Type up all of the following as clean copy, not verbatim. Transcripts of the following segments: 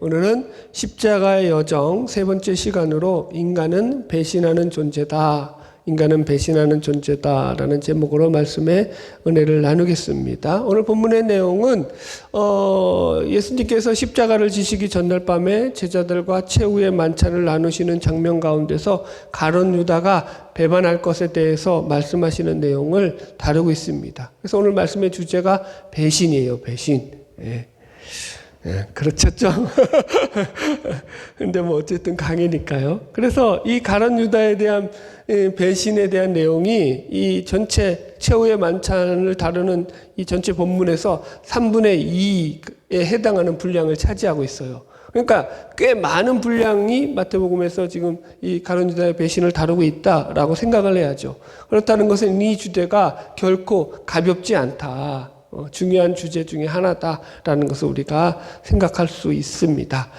오늘은 십자가의 여정 세 번째 시간으로 인간은 배신하는 존재다. 인간은 배신하는 존재다라는 제목으로 말씀의 은혜를 나누겠습니다. 오늘 본문의 내용은 예수님께서 십자가를 지시기 전날 밤에 제자들과 최후의 만찬을 나누시는 장면 가운데서 가룟 유다가 배반할 것에 대해서 말씀하시는 내용을 다루고 있습니다. 그래서 오늘 말씀의 주제가 배신이에요. 배신. 그렇죠. 근데 뭐 어쨌든 강의니까요. 그래서 이 가룟 유다에 대한 배신에 대한 내용이 이 전체 최후의 만찬을 다루는 이 전체 본문에서 3분의 2에 해당하는 분량을 차지하고 있어요. 그러니까 꽤 많은 분량이 마태복음에서 지금 이 가룟 유다의 배신을 다루고 있다라고 생각을 해야죠. 그렇다는 것은 이 주제가 결코 가볍지 않다. 중요한 주제 중에 하나다라는 것을 우리가 생각할 수 있습니다.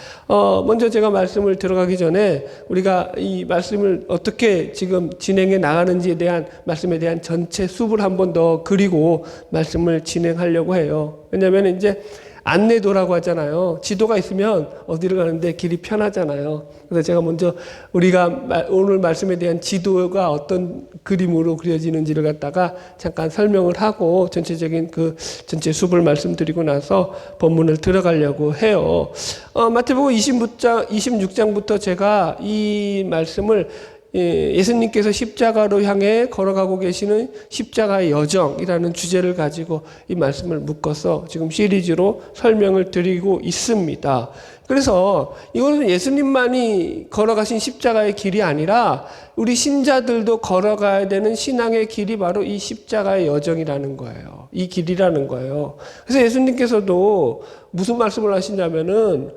먼저 제가 말씀을 들어가기 전에 우리가 이 말씀을 어떻게 지금 진행해 나가는지에 대한 말씀에 대한 전체 숲을 한 번 더 그리고 말씀을 진행하려고 해요. 왜냐하면 이제 안내도라고 하잖아요. 지도가 있으면 어디를 가는데 길이 편하잖아요. 그래서 제가 먼저 우리가 오늘 말씀에 대한 지도가 어떤 그림으로 그려지는지를 갖다가 잠깐 설명을 하고 전체적인 그 전체 숲을 말씀드리고 나서 본문을 들어가려고 해요. 마태복음 26장부터 제가 이 말씀을 예수님께서 십자가로 향해 걸어가고 계시는 십자가의 여정이라는 주제를 가지고 이 말씀을 묶어서 지금 시리즈로 설명을 드리고 있습니다. 그래서 이거는 예수님만이 걸어가신 십자가의 길이 아니라 우리 신자들도 걸어가야 되는 신앙의 길이 바로 이 십자가의 여정이라는 거예요. 이 길이라는 거예요. 그래서 예수님께서도 무슨 말씀을 하시냐면은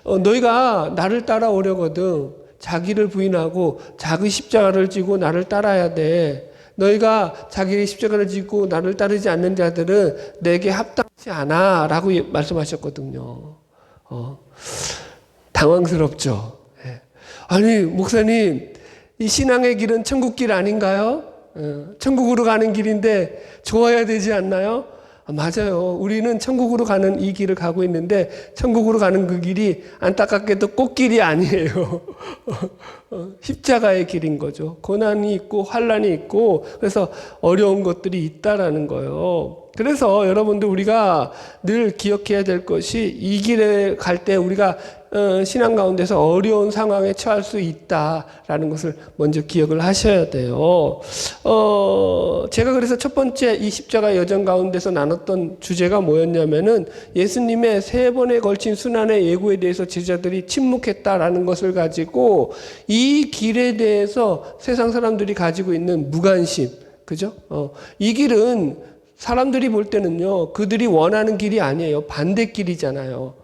너희가 나를 따라오려거든 자기를 부인하고 자기 십자가를 지고 나를 따라야 돼. 너희가 자기의 십자가를 지고 나를 따르지 않는 자들은 내게 합당치 않아 라고 말씀하셨거든요. 당황스럽죠. 아니 목사님 이 신앙의 길은 천국 길 아닌가요? 천국으로 가는 길인데 좋아야 되지 않나요? 맞아요. 우리는 천국으로 가는 이 길을 가고 있는데 천국으로 가는 그 길이 안타깝게도 꽃길이 아니에요. 십자가의 길인 거죠. 고난이 있고 환난이 있고 그래서 어려운 것들이 있다라는 거예요. 그래서 여러분들 우리가 늘 기억해야 될 것이 이 길에 갈 때 우리가 신앙 가운데서 어려운 상황에 처할 수 있다라는 것을 먼저 기억을 하셔야 돼요. 제가 그래서 첫 번째 이 십자가 여정 가운데서 나눴던 주제가 뭐였냐면은 예수님의 3번에 걸친 순환의 예고에 대해서 제자들이 침묵했다라는 것을 가지고 이 길에 대해서 세상 사람들이 가지고 있는 무관심, 그죠? 이 길은 사람들이 볼 때는요, 그들이 원하는 길이 아니에요. 반대길이잖아요.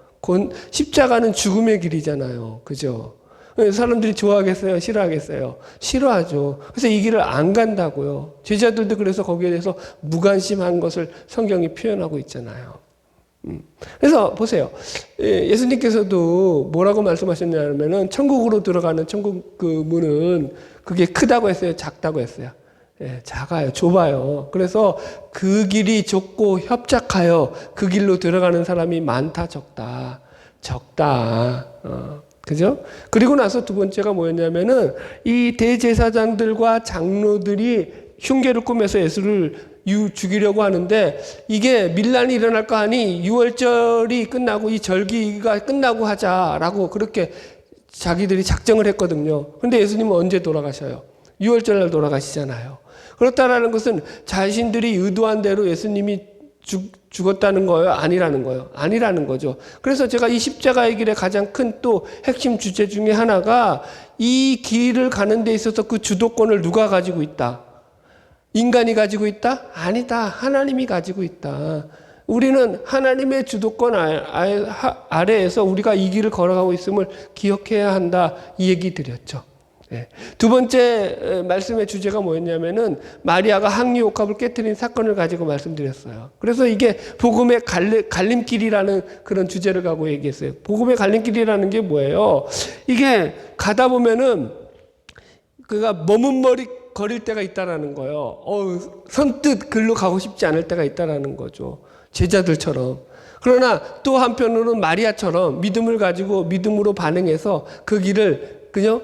십자가는 죽음의 길이잖아요. 그죠? 사람들이 좋아하겠어요? 싫어하겠어요? 싫어하죠. 그래서 이 길을 안 간다고요. 제자들도 그래서 거기에 대해서 무관심한 것을 성경이 표현하고 있잖아요. 그래서 보세요. 예수님께서도 뭐라고 말씀하셨냐면은 천국으로 들어가는 천국 그 문은 그게 크다고 했어요? 작다고 했어요? 작아요. 좁아요. 그래서 그 길이 좁고 협착하여 그 길로 들어가는 사람이 많다, 적다. 그죠? 그리고 나서 두 번째가 뭐였냐면은 이 대제사장들과 장로들이 흉계를 꾸며서 예수를 죽이려고 하는데 이게 밀란이 일어날까 하니 유월절이 끝나고 이 절기가 끝나고 하자라고 그렇게 자기들이 작정을 했거든요. 근데 예수님은 언제 돌아가셔요? 유월절날 돌아가시잖아요. 그렇다라는 것은 자신들이 의도한 대로 예수님이 죽었다는 거예요? 아니라는 거예요? 아니라는 거죠. 그래서 제가 이 십자가의 길의 가장 큰 또 핵심 주제 중에 하나가 이 길을 가는 데 있어서 그 주도권을 누가 가지고 있다? 인간이 가지고 있다? 아니다. 하나님이 가지고 있다. 우리는 하나님의 주도권 아래에서 우리가 이 길을 걸어가고 있음을 기억해야 한다. 이 얘기 드렸죠. 두 번째 말씀의 주제가 뭐였냐면은 마리아가 항리옥합을 깨트린 사건을 가지고 말씀드렸어요. 그래서 이게 복음의 갈림길이라는 그런 주제를 갖고 얘기했어요. 복음의 갈림길이라는 게 뭐예요? 이게 가다 보면은 그가 머뭇거릴 때가 있다라는 거예요. 선뜻 글로 가고 싶지 않을 때가 있다라는 거죠. 제자들처럼. 그러나 또 한편으로는 마리아처럼 믿음을 가지고 믿음으로 반응해서 그 길을 그냥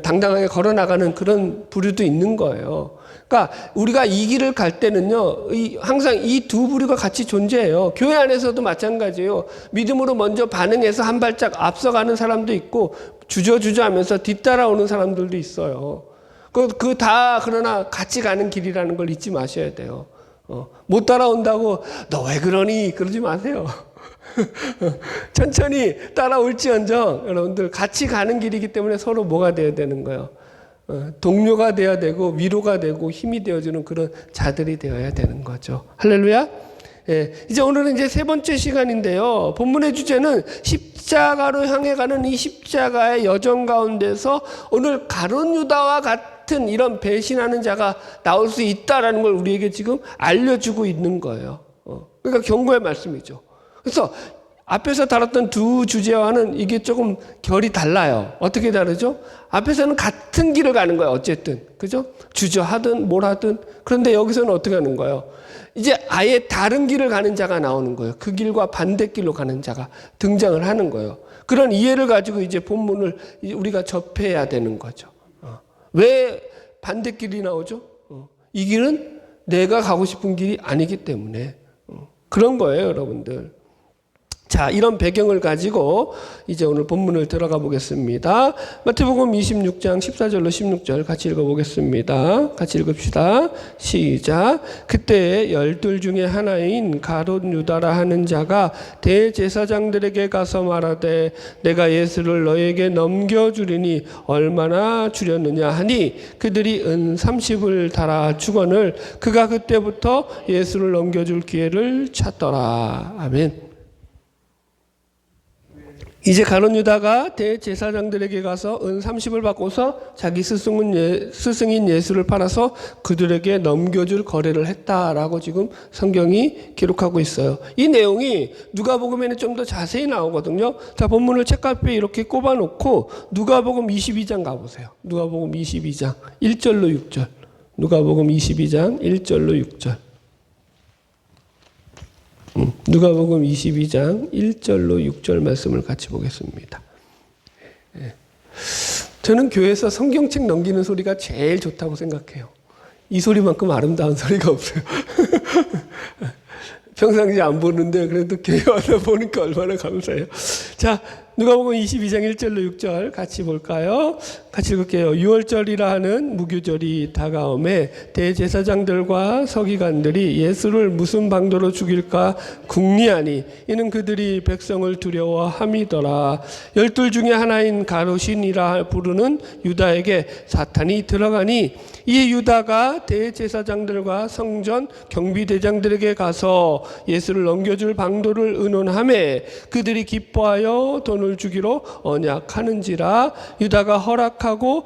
당당하게 걸어나가는 그런 부류도 있는 거예요. 그러니까 우리가 이 길을 갈 때는요, 항상 이 두 부류가 같이 존재해요. 교회 안에서도 마찬가지예요. 믿음으로 먼저 반응해서 한 발짝 앞서가는 사람도 있고 주저주저 하면서 뒤따라오는 사람들도 있어요. 그 다 그러나 같이 가는 길이라는 걸 잊지 마셔야 돼요. 못 따라온다고 너 왜 그러니 그러지 마세요. 천천히 따라올지언정 여러분들 같이 가는 길이기 때문에 서로 뭐가 되어야 되는 거예요. 동료가 되어야 되고 위로가 되고 힘이 되어주는 그런 자들이 되어야 되는 거죠. 할렐루야. 예, 이제 오늘은 이제 세 번째 시간인데요. 본문의 주제는 십자가로 향해 가는 이 십자가의 여정 가운데서 오늘 가룟 유다와 같은 이런 배신하는 자가 나올 수 있다라는 걸 우리에게 지금 알려주고 있는 거예요. 그러니까 경고의 말씀이죠. 그래서 앞에서 다뤘던 두 주제와는 이게 조금 결이 달라요. 어떻게 다르죠? 앞에서는 같은 길을 가는 거예요. 어쨌든. 그죠? 주저하든 뭘 하든. 그런데 여기서는 어떻게 하는 거예요? 이제 아예 다른 길을 가는 자가 나오는 거예요. 그 길과 반대길로 가는 자가 등장을 하는 거예요. 그런 이해를 가지고 이제 본문을 우리가 접해야 되는 거죠. 왜 반대길이 나오죠? 이 길은 내가 가고 싶은 길이 아니기 때문에. 그런 거예요, 여러분들. 자, 이런 배경을 가지고 이제 오늘 본문을 들어가 보겠습니다. 마태복음 26장 14절로 16절 같이 읽어보겠습니다. 같이 읽읍시다. 시작. 그때 12 중에 하나인 가룟 유다라 하는 자가 대제사장들에게 가서 말하되 내가 예수를 너에게 넘겨주리니 얼마나 주렸느냐 하니 그들이 은 30을 달아 주거늘 그가 그때부터 예수를 넘겨줄 기회를 찾더라. 아멘. 이제 가룟 유다가 대제사장들에게 가서 은 30을 받고서 자기 스승인 예수를 팔아서 그들에게 넘겨줄 거래를 했다라고 지금 성경이 기록하고 있어요. 이 내용이 누가복음에는 좀 더 자세히 나오거든요. 자, 본문을 책갈피에 이렇게 꼽아놓고 누가복음 22장 가보세요. 누가복음 22장 1절로 6절. 누가복음 22장 1절로 6절. 누가복음 22장 1절로 6절 말씀을 같이 보겠습니다. 저는 교회에서 성경책 넘기는 소리가 제일 좋다고 생각해요. 이 소리만큼 아름다운 소리가 없어요. 평상시에 안 보는데 그래도 교회 와서 보니까 얼마나 감사해요. 자, 누가복음 22장 1절로 6절 같이 볼까요? 같이 읽을게요. 6월절이라 하는 무교절이 다가오매 대제사장들과 서기관들이 예수를 무슨 방도로 죽일까 궁리하니 이는 그들이 백성을 두려워함이더라. 12 중에 하나인 가룟이라 부르는 유다에게 사탄이 들어가니 이 유다가 대제사장들과 성전 경비대장들에게 가서 예수를 넘겨줄 방도를 의논하매 그들이 기뻐하여 돈을 주기로 언약하는지라. 유다가 허락하고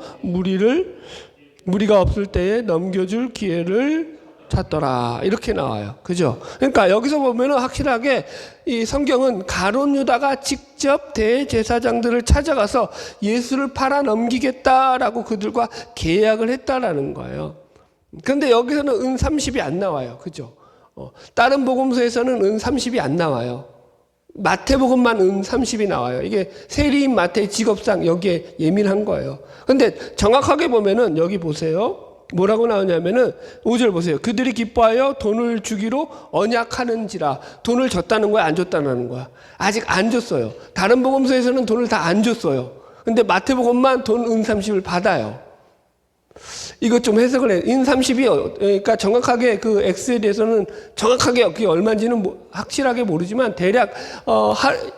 무리가 없을 때에 넘겨줄 기회를 찾더라. 이렇게 나와요. 그죠? 그러니까 여기서 보면은 확실하게 이 성경은 가룟 유다가 직접 대제사장들을 찾아가서 예수를 팔아 넘기겠다라고 그들과 계약을 했다라는 거예요. 그런데 여기서는 은 30이 안 나와요. 그죠? 다른 복음서에서는 은 30이 안 나와요. 마태복음만 은 30이 나와요. 이게 세리인 마태의 직업상 여기에 예민한 거예요. 근데 정확하게 보면은 여기 보세요. 뭐라고 나오냐면은 5절 보세요. 그들이 기뻐하여 돈을 주기로 언약하는지라. 돈을 줬다는 거야, 안 줬다는 거야? 아직 안 줬어요. 다른 복음서에서는 돈을 다 안 줬어요. 근데 마태복음만 돈 은 30을 받아요. 이것 좀 해석을 해요. 인 30이, 그러니까 정확하게 그 X에 대해서는 정확하게 그게 얼마인지는 확실하게 모르지만 대략,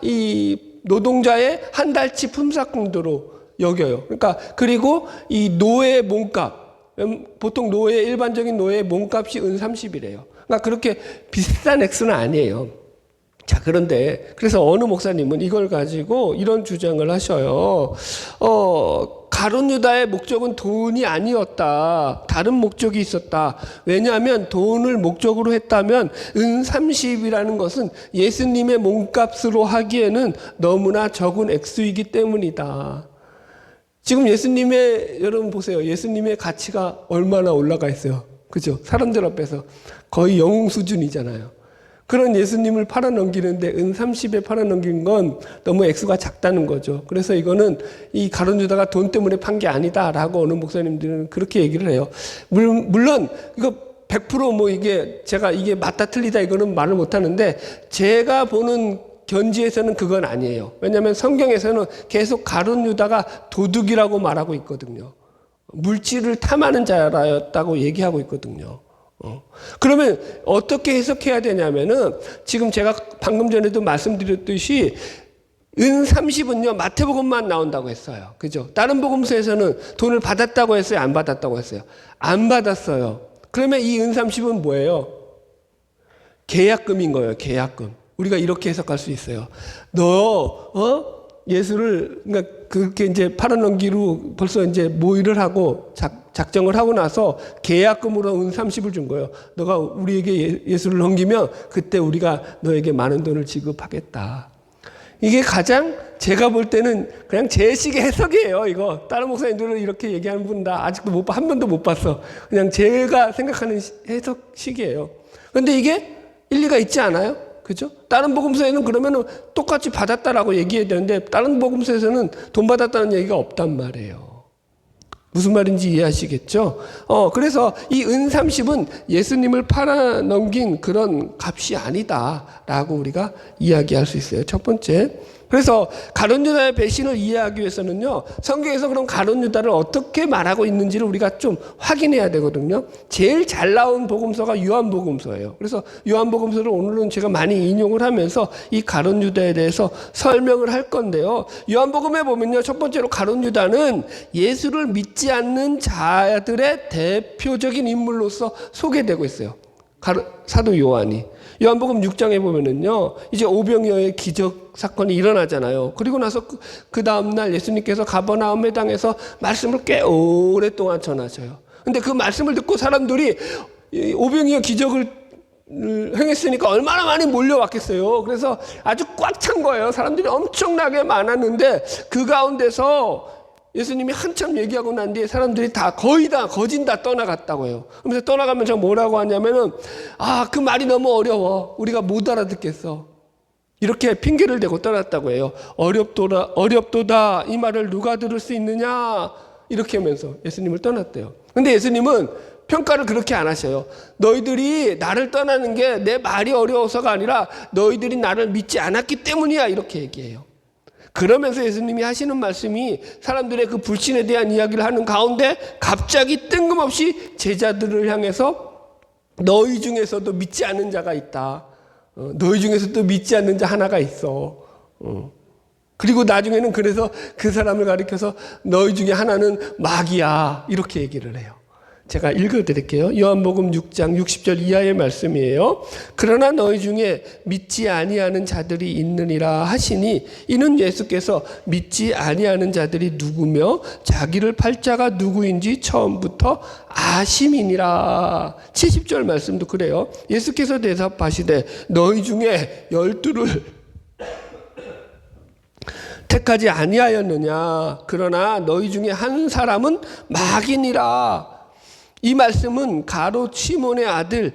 이 노동자의 한 달치 품삯금도로 여겨요. 그러니까, 그리고 이 노예 몸값, 보통 일반적인 노예의 몸값이 은 30이래요. 그러니까 그렇게 비싼 액수는 아니에요. 자, 그런데, 그래서 어느 목사님은 이걸 가지고 이런 주장을 하셔요. 가룟 유다의 목적은 돈이 아니었다. 다른 목적이 있었다. 왜냐하면 돈을 목적으로 했다면 은 30이라는 것은 예수님의 몸값으로 하기에는 너무나 적은 액수이기 때문이다. 지금 여러분 보세요. 예수님의 가치가 얼마나 올라가 있어요. 그죠? 사람들 앞에서 거의 영웅 수준이잖아요. 그런 예수님을 팔아넘기는데 은 30에 팔아넘긴 건 너무 액수가 작다는 거죠. 그래서 이거는 이 가룟 유다가 돈 때문에 판 게 아니다라고 어느 목사님들은 그렇게 얘기를 해요. 물론 이거 100% 제가 이게 맞다 틀리다 이거는 말을 못 하는데, 제가 보는 견지에서는 그건 아니에요. 왜냐하면 성경에서는 계속 가룟 유다가 도둑이라고 말하고 있거든요. 물질을 탐하는 자였다고 얘기하고 있거든요. 그러면 어떻게 해석해야 되냐면은, 지금 제가 방금 전에도 말씀드렸듯이 은 30은요 마태복음만 나온다고 했어요. 그죠? 다른 복음서에서는 돈을 받았다고 했어요, 안 받았다고 했어요? 안 받았어요. 그러면 이 은 30은 뭐예요? 계약금인 거예요. 계약금. 우리가 이렇게 해석할 수 있어요. 예수를, 그러니까 그렇게 이제 팔아넘기로 벌써 이제 모의를 하고 작정을 하고 나서 계약금으로 은 30을 준 거예요. 너가 우리에게 예수를 넘기면 그때 우리가 너에게 많은 돈을 지급하겠다. 이게 가장 제가 볼 때는 그냥 제 식의 해석이에요. 이거 다른 목사님들은 이렇게 얘기하는 분은 다 아직도 한 번도 못 봤어. 그냥 제가 생각하는 해석식이에요. 그런데 이게 일리가 있지 않아요? 그죠? 다른 복음서에는 그러면은 똑같이 받았다라고 얘기해야 되는데, 다른 복음서에서는 돈 받았다는 얘기가 없단 말이에요. 무슨 말인지 이해하시겠죠? 그래서 이 은 30은 예수님을 팔아넘긴 그런 값이 아니다라고 우리가 이야기할 수 있어요. 첫 번째. 그래서 가룟 유다의 배신을 이해하기 위해서는요, 성경에서 그럼 가룟 유다를 어떻게 말하고 있는지를 우리가 좀 확인해야 되거든요. 제일 잘 나온 복음서가 요한복음서예요. 그래서 요한복음서를 오늘은 제가 많이 인용을 하면서 이 가룟 유다에 대해서 설명을 할 건데요. 요한복음에 보면요, 첫 번째로 가룟 유다는 예수를 믿지 않는 자들의 대표적인 인물로서 소개되고 있어요. 사도 요한이. 요한복음 6장에 보면은요, 이제 오병이어의 기적 사건이 일어나잖아요. 그리고 나서 그 다음날 예수님께서 가버나움 회당에서 말씀을 꽤 오랫동안 전하셔요. 근데 그 말씀을 듣고 사람들이 오병이어 기적을 행했으니까 얼마나 많이 몰려왔겠어요. 그래서 아주 꽉 찬 거예요. 사람들이 엄청나게 많았는데, 그 가운데서 예수님이 한참 얘기하고 난 뒤에 사람들이 거의 다 거진 다 떠나갔다고 해요. 그러면서 떠나가면서 뭐라고 하냐면은, 그 말이 너무 어려워, 우리가 못 알아듣겠어, 이렇게 핑계를 대고 떠났다고 해요. 어렵도다 이 말을 누가 들을 수 있느냐, 이렇게 하면서 예수님을 떠났대요. 근데 예수님은 평가를 그렇게 안 하셔요. 너희들이 나를 떠나는 게 내 말이 어려워서가 아니라 너희들이 나를 믿지 않았기 때문이야, 이렇게 얘기해요. 그러면서 예수님이 하시는 말씀이 사람들의 그 불신에 대한 이야기를 하는 가운데 갑자기 뜬금없이 제자들을 향해서 너희 중에서도 믿지 않는 자가 있다. 너희 중에서도 믿지 않는 자 하나가 있어. 그리고 나중에는 그래서 그 사람을 가리켜서 너희 중에 하나는 마귀야, 이렇게 얘기를 해요. 제가 읽어드릴게요. 요한복음 6장 60절 이하의 말씀이에요. 그러나 너희 중에 믿지 아니하는 자들이 있느니라 하시니, 이는 예수께서 믿지 아니하는 자들이 누구며 자기를 팔 자가 누구인지 처음부터 아심이니라. 70절 말씀도 그래요. 예수께서 대답하시되 너희 중에 12를 택하지 아니하였느냐. 그러나 너희 중에 한 사람은 마귀니라. 이 말씀은 가롯 시몬의 아들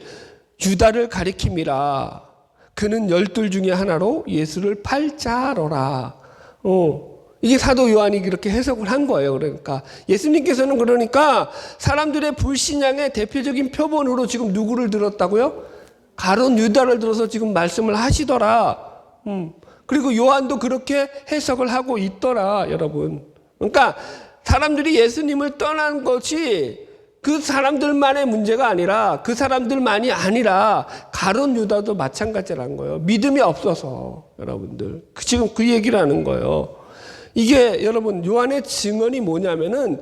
유다를 가리킴이라. 그는 12 중에 하나로 예수를 팔 자로라. 이게 사도 요한이 그렇게 해석을 한 거예요. 그러니까 예수님께서는 그러니까 사람들의 불신앙의 대표적인 표본으로 지금 누구를 들었다고요? 가롯 유다를 들어서 지금 말씀을 하시더라. 그리고 요한도 그렇게 해석을 하고 있더라, 여러분. 그러니까 사람들이 예수님을 떠난 것이 그 사람들만의 문제가 아니라, 그 사람들만이 아니라 가룟 유다도 마찬가지라는 거예요. 믿음이 없어서. 여러분들 지금 그 얘기를 하는 거예요. 이게 여러분 요한의 증언이 뭐냐면은,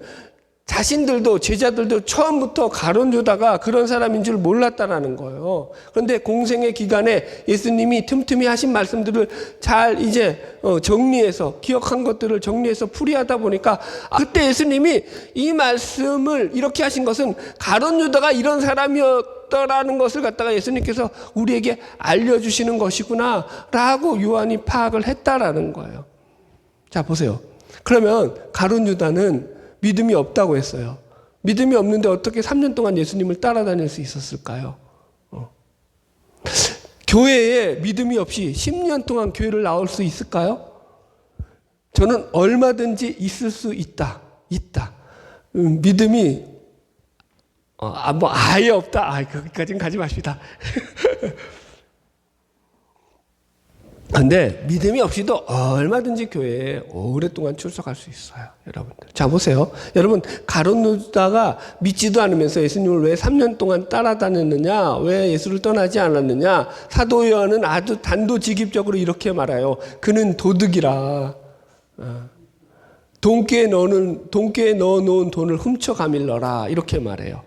자신들도 제자들도 처음부터 가룟 유다가 그런 사람인 줄 몰랐다라는 거예요. 그런데 공생의 기간에 예수님이 틈틈이 하신 말씀들을 잘 이제 정리해서, 기억한 것들을 정리해서 풀이하다 보니까, 그때 예수님이 이 말씀을 이렇게 하신 것은 가룟 유다가 이런 사람이었다라는 것을 갖다가 예수님께서 우리에게 알려주시는 것이구나 라고 요한이 파악을 했다라는 거예요. 자, 보세요. 그러면 가룟 유다는 믿음이 없다고 했어요. 믿음이 없는데 어떻게 3년 동안 예수님을 따라다닐 수 있었을까요? 교회에 믿음이 없이 10년 동안 교회를 나올 수 있을까요? 저는 얼마든지 있을 수 있다. 믿음이 뭐 아예 없다. 거기까지는 가지 맙시다. 근데 믿음이 없이도 얼마든지 교회에 오랫동안 출석할 수 있어요. 여러분들. 자, 보세요. 여러분, 가룟 유다가 믿지도 않으면서 예수님을 왜 3년 동안 따라다녔느냐? 왜 예수를 떠나지 않았느냐? 사도 요한은 아주 단도직입적으로 이렇게 말해요. 그는 도둑이라. 돈깨에 넣어놓은 돈을 훔쳐 가밀러라. 이렇게 말해요.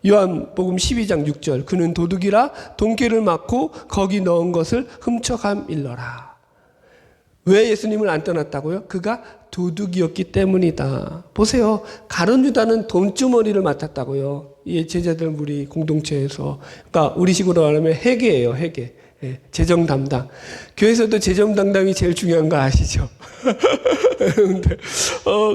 요한복음 12장 6절. 그는 도둑이라 돈깨를 맞고 거기 넣은 것을 훔쳐 가밀러라. 왜 예수님을 안 떠났다고요? 그가 도둑이었기 때문이다. 보세요. 가룟 유다는 돈주머니를 맡았다고요. 이 제자들 무리 공동체에서. 그러니까 우리식으로 말하면 회계예요. 회계. 재정 담당. 교회에서도 재정 담당이 제일 중요한 거 아시죠?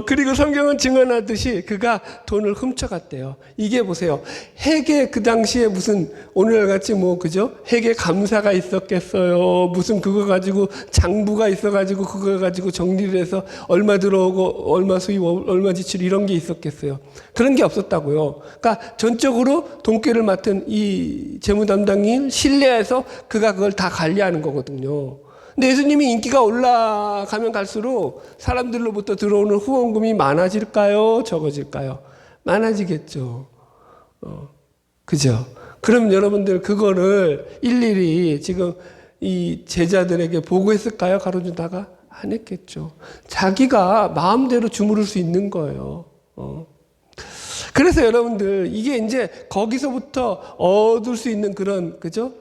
그리고 성경은 증언하듯이 그가 돈을 훔쳐갔대요. 이게 보세요. 회계 그 당시에 무슨 오늘날 같이 그죠? 회계 감사가 있었겠어요. 무슨 그거 가지고 장부가 있어가지고 그거 가지고 정리를 해서 얼마 들어오고 얼마 수입 얼마 지출 이런 게 있었겠어요. 그런 게 없었다고요. 그러니까 전적으로 돈깨를 맡은 이 재무 담당인 신뢰해서 그가 그걸 다 관리하는 거거든요. 근데 예수님이 인기가 올라가면 갈수록 사람들로부터 들어오는 후원금이 많아질까요? 적어질까요? 많아지겠죠. 그죠? 그럼 여러분들 그거를 일일이 지금 이 제자들에게 보고했을까요? 가룟 유다가? 안 했겠죠. 자기가 마음대로 주무를 수 있는 거예요. 그래서 여러분들 이게 이제 거기서부터 얻을 수 있는 그런 그죠?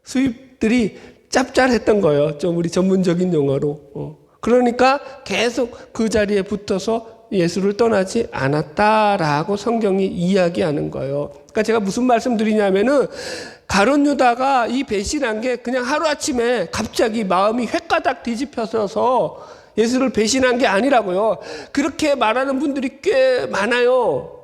수입들이 짭짤했던 거예요. 좀 우리 전문적인 용어로. 그러니까 계속 그 자리에 붙어서 예수를 떠나지 않았다라고 성경이 이야기하는 거예요. 그러니까 제가 무슨 말씀 드리냐면은 가룟 유다가 이 배신한 게 그냥 하루아침에 갑자기 마음이 횟가닥 뒤집혀서 예수를 배신한 게 아니라고요. 그렇게 말하는 분들이 꽤 많아요.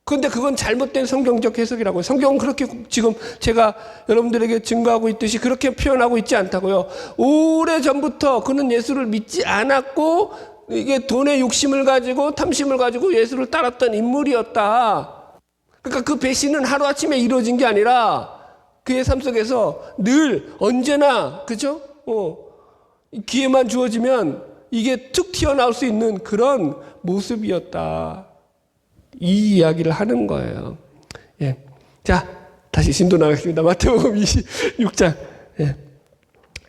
그런데 그건 잘못된 성경적 해석이라고요. 성경은 그렇게 지금 제가 여러분들에게 증거하고 있듯이 그렇게 표현하고 있지 않다고요. 오래전부터 그는 예수를 믿지 않았고 이게 돈의 욕심을 가지고 탐심을 가지고 예수를 따랐던 인물이었다. 그러니까 그 배신은 하루아침에 이루어진 게 아니라 그의 삶 속에서 늘 언제나 그죠? 기회만 주어지면 이게 툭 튀어나올 수 있는 그런 모습이었다. 이 이야기를 하는 거예요. 예. 자, 다시 신도 나가겠습니다. 마태복음 26장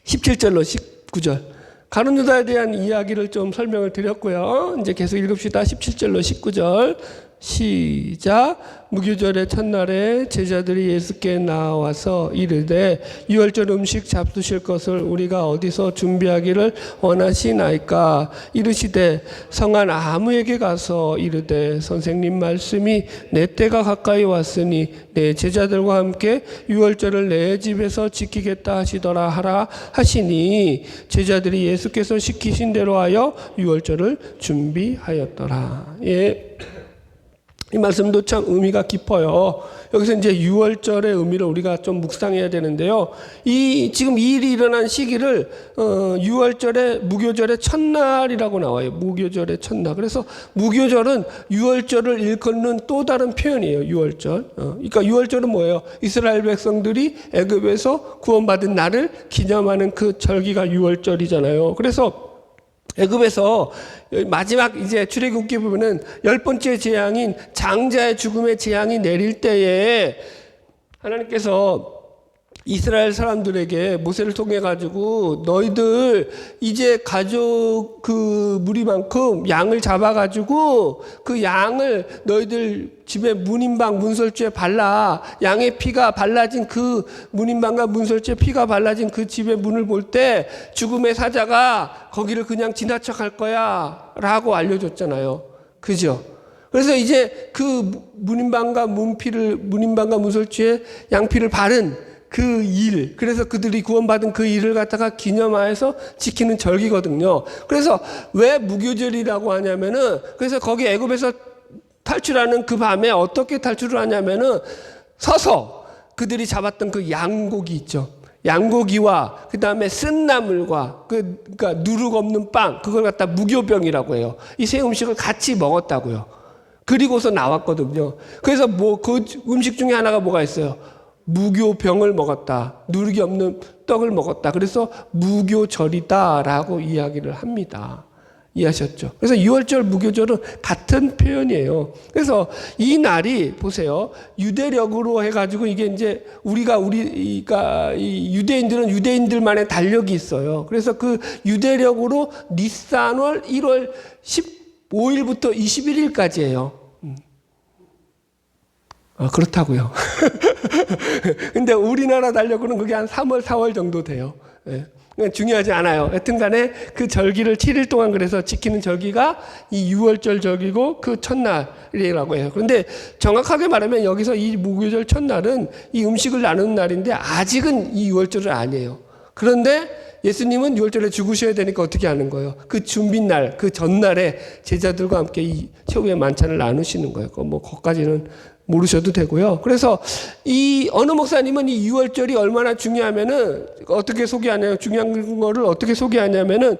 17절로 19절. 가룟 유다에 대한 이야기를 좀 설명을 드렸고요. 이제 계속 읽읍시다. 17절로 19절. 시작. 무교절의 첫날에 제자들이 예수께 나와서 이르되 유월절 음식 잡수실 것을 우리가 어디서 준비하기를 원하시나이까. 이르시되 성한 아무에게 가서 이르되 선생님 말씀이 내 때가 가까이 왔으니 내 제자들과 함께 유월절을 내 집에서 지키겠다 하시더라 하라 하시니 제자들이 예수께서 시키신 대로 하여 유월절을 준비하였더라. 예. 이 말씀도 참 의미가 깊어요. 여기서 이제 유월절의 의미를 우리가 좀 묵상해야 되는데요. 지금 이 일이 일어난 시기를 유월절의 무교절의 첫날이라고 나와요. 무교절의 첫날. 그래서 무교절은 유월절을 일컫는 또 다른 표현이에요. 유월절. 그러니까 유월절은 뭐예요? 이스라엘 백성들이 애굽에서 구원받은 날을 기념하는 그 절기가 유월절이잖아요. 그래서 애굽에서 마지막 이제 출애굽기 보면은 10번째 재앙인 장자의 죽음의 재앙이 내릴 때에 하나님께서 이스라엘 사람들에게 모세를 통해 가지고 너희들 이제 가족 그 무리만큼 양을 잡아 가지고 그 양을 너희들 집에 문인방 문설주에 발라. 양의 피가 발라진 그 문인방과 문설주에 피가 발라진 그 집의 문을 볼 때 죽음의 사자가 거기를 그냥 지나쳐 갈 거야 라고 알려줬잖아요. 그죠? 그래서 이제 그 문인방과 문설주에 양피를 바른 그 일, 그래서 그들이 구원받은 그 일을 갖다가 기념하여서 지키는 절기거든요. 그래서 왜 무교절이라고 하냐면은, 그래서 거기 애굽에서 탈출하는 그 밤에 어떻게 탈출을 하냐면은 서서 그들이 잡았던 그 양고기 있죠. 양고기와 그 다음에 쓴 나물과 그러니까 누룩 없는 빵, 그걸 갖다 무교병이라고 해요. 이 세 음식을 같이 먹었다고요. 그리고서 나왔거든요. 그래서 그 음식 중에 하나가 뭐가 있어요? 무교병을 먹었다. 누룩이 없는 떡을 먹었다. 그래서 무교절이다라고 이야기를 합니다. 이해하셨죠? 그래서 유월절, 무교절은 같은 표현이에요. 그래서 이 날이 보세요. 유대력으로 해가지고 이게 이제 우리가 이 유대인들은 유대인들만의 달력이 있어요. 그래서 그 유대력으로 니산월 1월 15일부터 21일까지예요. 그렇다고요. 근데 우리나라 달력으로는 그게 한 3월, 4월 정도 돼요. 예. 중요하지 않아요. 여튼 간에 그 절기를 7일 동안 그래서 지키는 절기가 이 유월절 절기고 그 첫날이라고 해요. 그런데 정확하게 말하면 여기서 이 무교절 첫날은 이 음식을 나누는 날인데 아직은 이 유월절은 아니에요. 그런데 예수님은 유월절에 죽으셔야 되니까 어떻게 하는 거예요? 그 준비날, 그 전날에 제자들과 함께 이 최후의 만찬을 나누시는 거예요. 거기까지는 모르셔도 되고요. 그래서 이 어느 목사님은 이 유월절이 얼마나 중요하면은 어떻게 소개하냐면 중요한 거를 어떻게 소개하냐면은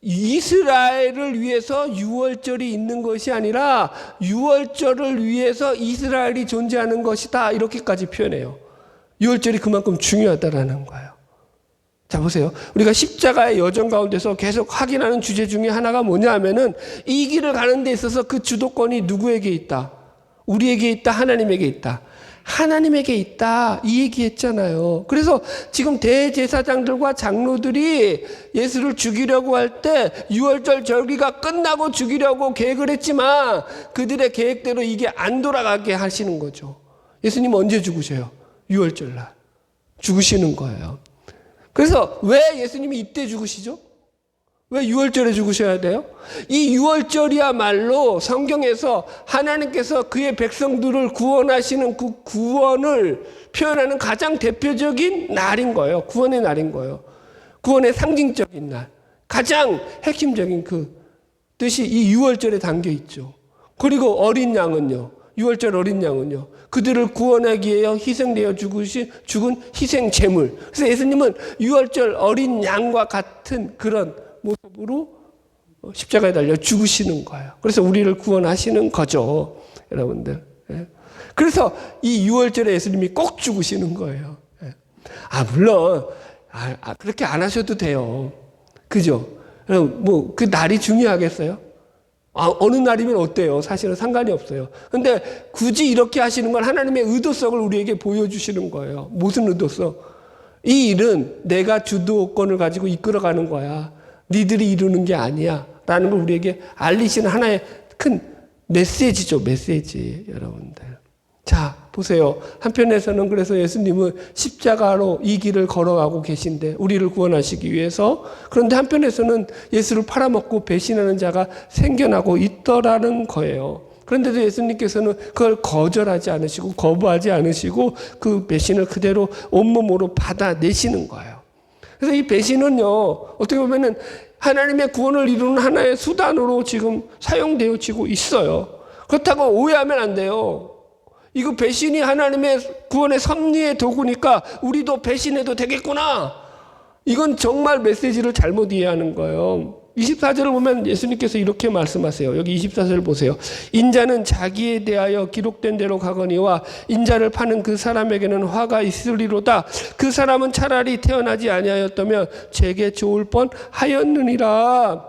이스라엘을 위해서 유월절이 있는 것이 아니라 유월절을 위해서 이스라엘이 존재하는 것이다. 이렇게까지 표현해요. 유월절이 그만큼 중요하다라는 거예요. 자, 보세요. 우리가 십자가의 여정 가운데서 계속 확인하는 주제 중에 하나가 뭐냐 하면은 이 길을 가는 데 있어서 그 주도권이 누구에게 있다? 우리에게 있다, 하나님에게 있다. 하나님에게 있다, 이 얘기했잖아요. 그래서 지금 대제사장들과 장로들이 예수를 죽이려고 할 때 유월절 절기가 끝나고 죽이려고 계획을 했지만 그들의 계획대로 이게 안 돌아가게 하시는 거죠. 예수님 언제 죽으셔요? 유월절날 죽으시는 거예요. 그래서 왜 예수님이 이때 죽으시죠? 왜 유월절에 죽으셔야 돼요? 이 유월절이야말로 성경에서 하나님께서 그의 백성들을 구원하시는 그 구원을 표현하는 가장 대표적인 날인 거예요. 구원의 날인 거예요. 구원의 상징적인 날. 가장 핵심적인 그 뜻이 이 유월절에 담겨 있죠. 그리고 어린 양은요. 유월절 어린 양은요. 그들을 구원하기 위해 희생되어 죽은 희생 제물. 그래서 예수님은 유월절 어린 양과 같은 그런 모습으로 십자가에 달려 죽으시는 거예요. 그래서 우리를 구원하시는 거죠. 여러분들. 그래서 이 유월절에 예수님이 꼭 죽으시는 거예요. 물론 그렇게 안 하셔도 돼요. 그죠? 그 날이 중요하겠어요? 어느 날이면 어때요? 사실은 상관이 없어요. 근데 굳이 이렇게 하시는 건 하나님의 의도성을 우리에게 보여주시는 거예요. 무슨 의도성? 이 일은 내가 주도권을 가지고 이끌어가는 거야. 니들이 이루는 게 아니야. 라는 걸 우리에게 알리시는 하나의 큰 메시지죠. 메시지, 여러분들. 자, 보세요. 한편에서는 그래서 예수님은 십자가로 이 길을 걸어가고 계신데 우리를 구원하시기 위해서. 그런데 한편에서는 예수를 팔아먹고 배신하는 자가 생겨나고 있더라는 거예요. 그런데도 예수님께서는 그걸 거절하지 않으시고 거부하지 않으시고 그 배신을 그대로 온몸으로 받아내시는 거예요. 그래서 이 배신은요, 어떻게 보면은 하나님의 구원을 이루는 하나의 수단으로 지금 사용되어지고 있어요. 그렇다고 오해하면 안 돼요. 이거 배신이 하나님의 구원의 섭리의 도구니까 우리도 배신해도 되겠구나. 이건 정말 메시지를 잘못 이해하는 거예요. 24절을 보면 예수님께서 이렇게 말씀하세요. 여기 24절 보세요. 인자는 자기에 대하여 기록된 대로 가거니와 인자를 파는 그 사람에게는 화가 있으리로다. 그 사람은 차라리 태어나지 아니하였다면 제게 좋을 뻔하였느니라.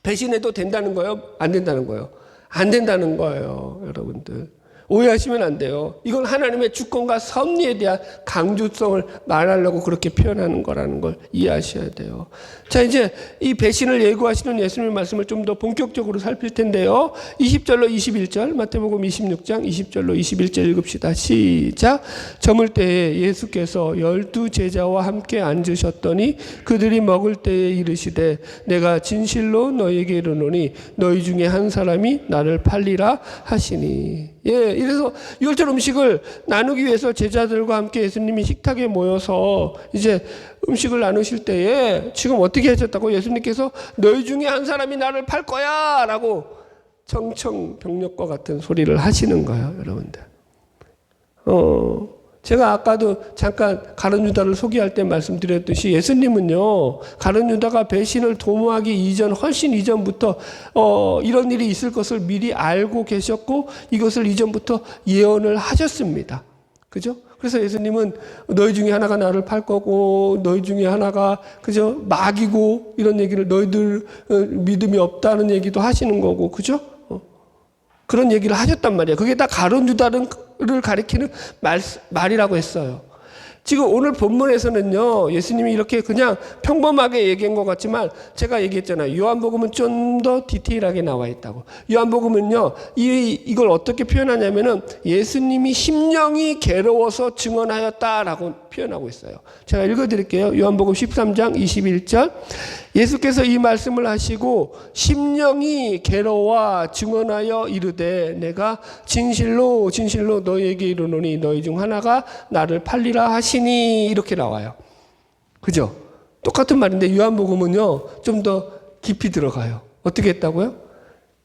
배신해도 된다는 거예요? 안 된다는 거예요? 안 된다는 거예요, 여러분들. 오해하시면 안 돼요. 이건 하나님의 주권과 섭리에 대한 강조성을 말하려고 그렇게 표현하는 거라는 걸 이해하셔야 돼요. 자, 이제 이 배신을 예고하시는 예수님의 말씀을 좀 더 본격적으로 살필 텐데요. 20절로 21절, 마태복음 26장 20절로 21절 읽읍시다. 시작. 저물 때에 예수께서 12 제자와 함께 앉으셨더니 그들이 먹을 때에 이르시되 내가 진실로 너희에게 이르노니 너희 중에 한 사람이 나를 팔리라 하시니. 이래서 유월절 음식을 나누기 위해서 제자들과 함께 예수님이 식탁에 모여서 이제 음식을 나누실 때에 지금 어떻게 하셨다고? 예수님께서 너희 중에 한 사람이 나를 팔 거야 라고 청청병력과 같은 소리를 하시는 거예요, 여러분들. 제가 아까도 잠깐 가룟 유다를 소개할 때 말씀드렸듯이 예수님은요, 가룟 유다가 배신을 도모하기 이전, 훨씬 이전부터 이런 일이 있을 것을 미리 알고 계셨고 이것을 이전부터 예언을 하셨습니다. 그죠? 그래서 예수님은 너희 중에 하나가 나를 팔 거고 너희 중에 하나가 그죠? 마귀고 이런 얘기를 너희들 믿음이 없다는 얘기도 하시는 거고 그죠? 그런 얘기를 하셨단 말이에요. 그게 다 가룟 유다를 가리키는 말이라고 했어요. 지금 오늘 본문에서는요, 예수님이 이렇게 그냥 평범하게 얘기한 것 같지만 제가 얘기했잖아요. 요한복음은 좀 더 디테일하게 나와 있다고. 요한복음은요, 이걸 어떻게 표현하냐면은 예수님이 심령이 괴로워서 증언하였다라고 표현하고 있어요. 제가 읽어드릴게요. 요한복음 13장 21절. 예수께서 이 말씀을 하시고 심령이 괴로워 증언하여 이르되 내가 진실로 진실로 너희에게 이르노니 너희 중 하나가 나를 팔리라 하시니 이렇게 나와요. 그죠? 똑같은 말인데 요한복음은요 좀 더 깊이 들어가요. 어떻게 했다고요?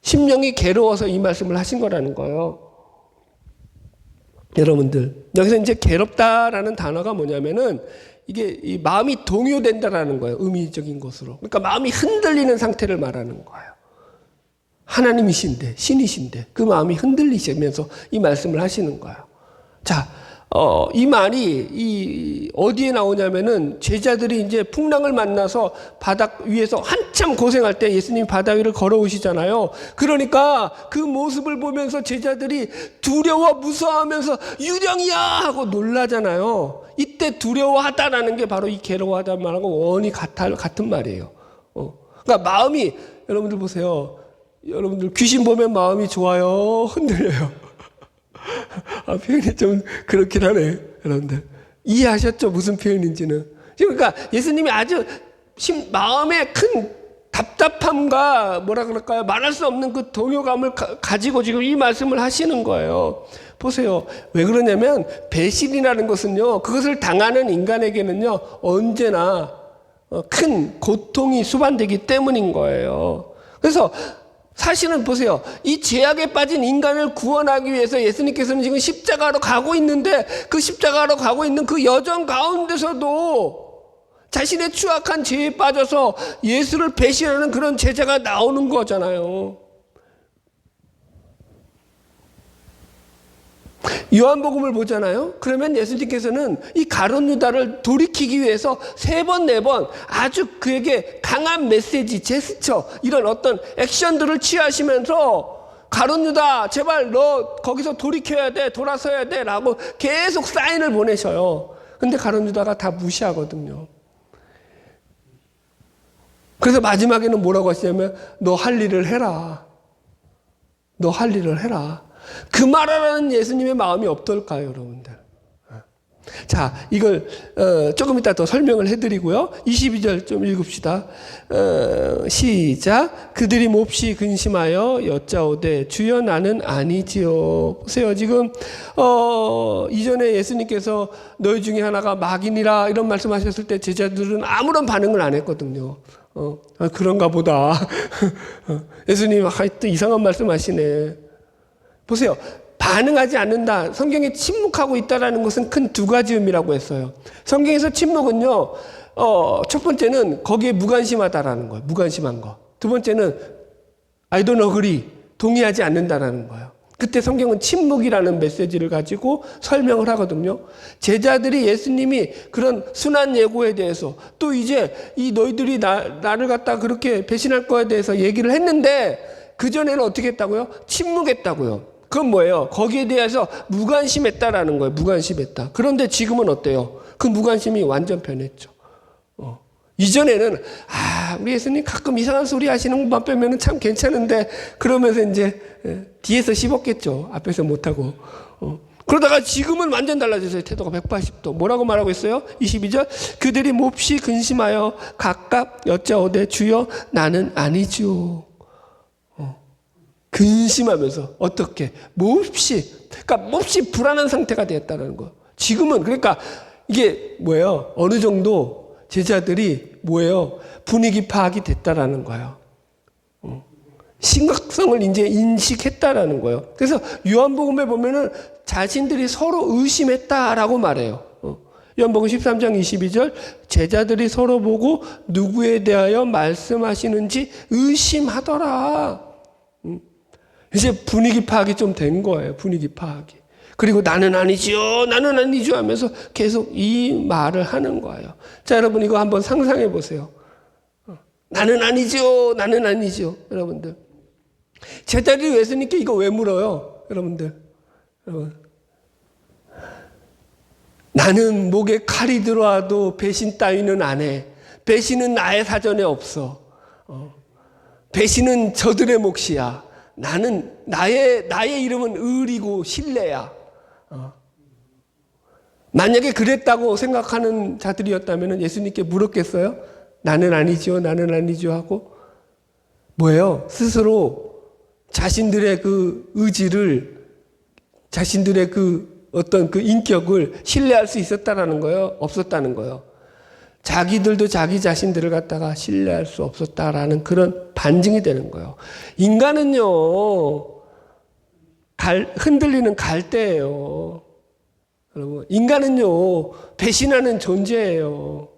심령이 괴로워서 이 말씀을 하신 거라는 거예요. 여러분들 여기서 이제 괴롭다라는 단어가 뭐냐면은 이게 이 마음이 동요된다라는 거예요. 의미적인 것으로. 그러니까 마음이 흔들리는 상태를 말하는 거예요. 하나님이신데 신이신데 그 마음이 흔들리시면서 이 말씀을 하시는 거예요. 자, 이 말이 어디에 나오냐면은 제자들이 이제 풍랑을 만나서 바닥 위에서 한참 고생할 때 예수님이 바다 위를 걸어오시잖아요. 그러니까 그 모습을 보면서 제자들이 두려워 무서워하면서 유령이야 하고 놀라잖아요. 이때 두려워하다라는 게 바로 이 괴로워하다는 말하고 원이 같은 말이에요. 그러니까 마음이 여러분들 보세요. 여러분들 귀신 보면 마음이 좋아요, 흔들려요. 표현이 좀 그렇긴 하네, 여러분들. 이해하셨죠? 무슨 표현인지는. 그러니까 예수님이 아주 마음에 큰 답답함과 뭐라 그럴까요? 말할 수 없는 그 동요감을 가지고 지금 이 말씀을 하시는 거예요. 보세요. 왜 그러냐면 배신이라는 것은요, 그것을 당하는 인간에게는요, 언제나 큰 고통이 수반되기 때문인 거예요. 그래서 사실은 보세요. 이 죄악에 빠진 인간을 구원하기 위해서 예수님께서는 지금 십자가로 가고 있는데 그 십자가로 가고 있는 그 여정 가운데서도 자신의 추악한 죄에 빠져서 예수를 배신하는 그런 제자가 나오는 거잖아요. 요한복음을 보잖아요. 그러면 예수님께서는 이 가룟 유다를 돌이키기 위해서 3번, 4번 아주 그에게 강한 메시지, 제스처 이런 어떤 액션들을 취하시면서 가룟 유다 제발 너 거기서 돌이켜야 돼, 돌아서야 돼 라고 계속 사인을 보내셔요. 근데 가룟 유다가 다 무시하거든요. 그래서 마지막에는 뭐라고 하시냐면 너 할 일을 해라. 너 할 일을 해라. 그 말하는 예수님의 마음이 어떨까요, 여러분들? 자, 이걸 조금 이따 더 설명을 해드리고요. 22절 좀 읽읍시다. 시작. 그들이 몹시 근심하여 여짜오되 주여 나는 아니지요. 보세요. 지금 이전에 예수님께서 너희 중에 하나가 마귀니라 이런 말씀하셨을 때 제자들은 아무런 반응을 안 했거든요. 그런가 보다. 예수님 하여튼 이상한 말씀하시네. 보세요. 반응하지 않는다. 성경에 침묵하고 있다라는 것은 큰 2가지 의미라고 했어요. 성경에서 침묵은요, 첫 번째는 거기에 무관심하다라는 거예요. 무관심한 거. 두 번째는 I don't agree. 동의하지 않는다라는 거예요. 그때 성경은 침묵이라는 메시지를 가지고 설명을 하거든요. 제자들이 예수님이 그런 순한 예고에 대해서 또 이제 이 너희들이 나를 갖다 그렇게 배신할 거에 대해서 얘기를 했는데 그전에는 어떻게 했다고요? 침묵했다고요. 그건 뭐예요? 거기에 대해서 무관심했다라는 거예요. 무관심했다. 그런데 지금은 어때요? 그 무관심이 완전 변했죠. 이전에는 우리 예수님 가끔 이상한 소리 하시는 것만 빼면은 참 괜찮은데 그러면서 이제 뒤에서 씹었겠죠. 앞에서 못하고. 그러다가 지금은 완전 달라졌어요. 태도가 180도. 뭐라고 말하고 있어요? 22절. 그들이 몹시 근심하여 각각 여짜오되 주여 나는 아니지요. 근심하면서 어떻게 몹시 불안한 상태가 되었다는 거. 지금은 그러니까 이게 뭐예요? 어느 정도 제자들이 뭐예요? 분위기 파악이 됐다라는 거예요. 심각성을 이제 인식했다라는 거예요. 그래서 요한복음에 보면은 자신들이 서로 의심했다라고 말해요. 요한복음 13장 22절 제자들이 서로 보고 누구에 대하여 말씀하시는지 의심하더라. 이제 분위기 파악이 좀 된 거예요. 분위기 파악이. 그리고 나는 아니지요, 나는 아니죠 하면서 계속 이 말을 하는 거예요. 자, 여러분 이거 한번 상상해 보세요. 나는 아니죠, 나는 아니죠. 여러분들. 제자들이 예수님께 이거 왜 물어요? 여러분들. 여러분. 나는 목에 칼이 들어와도 배신 따위는 안 해. 배신은 나의 사전에 없어. 배신은 저들의 몫이야. 나는 나의 이름은 의리고 신뢰야. 만약에 그랬다고 생각하는 자들이었다면 예수님께 물었겠어요? 나는 아니죠, 나는 아니죠 하고 뭐예요? 스스로 자신들의 그 의지를, 자신들의 그 어떤 그 인격을 신뢰할 수 있었다라는 거예요? 없었다는 거예요? 자기들도 자기 자신들을 갖다가 신뢰할 수 없었다라는 그런 반증이 되는 거예요. 인간은요, 흔들리는 갈대예요. 여러분, 인간은요, 배신하는 존재예요.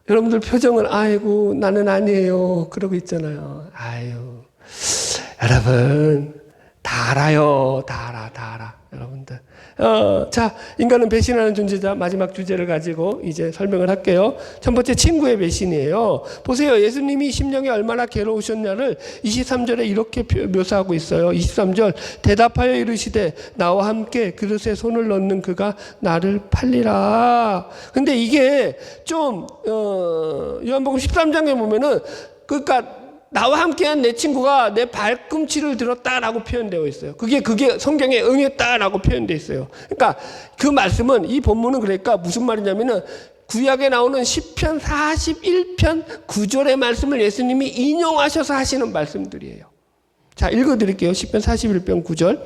여러분들 표정을, 아이고, 나는 아니에요. 그러고 있잖아요. 아유, 여러분, 다 알아요. 다 알아. 여러분들. 자, 인간은 배신하는 존재자. 마지막 주제를 가지고 이제 설명을 할게요. 첫 번째, 친구의 배신이에요. 보세요. 예수님이 심령이 얼마나 괴로우셨냐를 23절에 이렇게 묘사하고 있어요. 23절, 대답하여 이르시되 나와 함께 그릇에 손을 넣는 그가 나를 팔리라. 근데 이게 좀 요한복음 13장에 보면은 그러니까 나와 함께한 내 친구가 내 발꿈치를 들었다라고 표현되어 있어요. 그게 성경에 응했다라고 표현되어 있어요. 그러니까 그 말씀은, 이 본문은 그러니까 무슨 말이냐면은 구약에 나오는 시편 41편 9절의 말씀을 예수님이 인용하셔서 하시는 말씀들이에요. 자, 읽어드릴게요. 시편 41편 9절.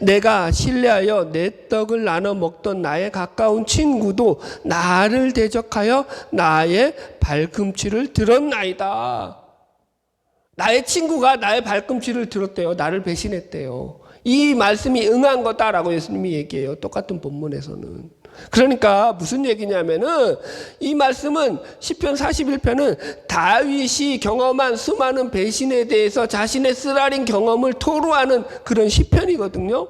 내가 신뢰하여 내 떡을 나눠 먹던 나의 가까운 친구도 나를 대적하여 나의 발꿈치를 들었나이다. 나의 친구가 나의 발꿈치를 들었대요. 나를 배신했대요. 이 말씀이 응한 거다라고 예수님이 얘기해요. 똑같은 본문에서는. 그러니까 무슨 얘기냐면은 이 말씀은 시편 41편은 다윗이 경험한 수많은 배신에 대해서 자신의 쓰라린 경험을 토로하는 그런 시편이거든요.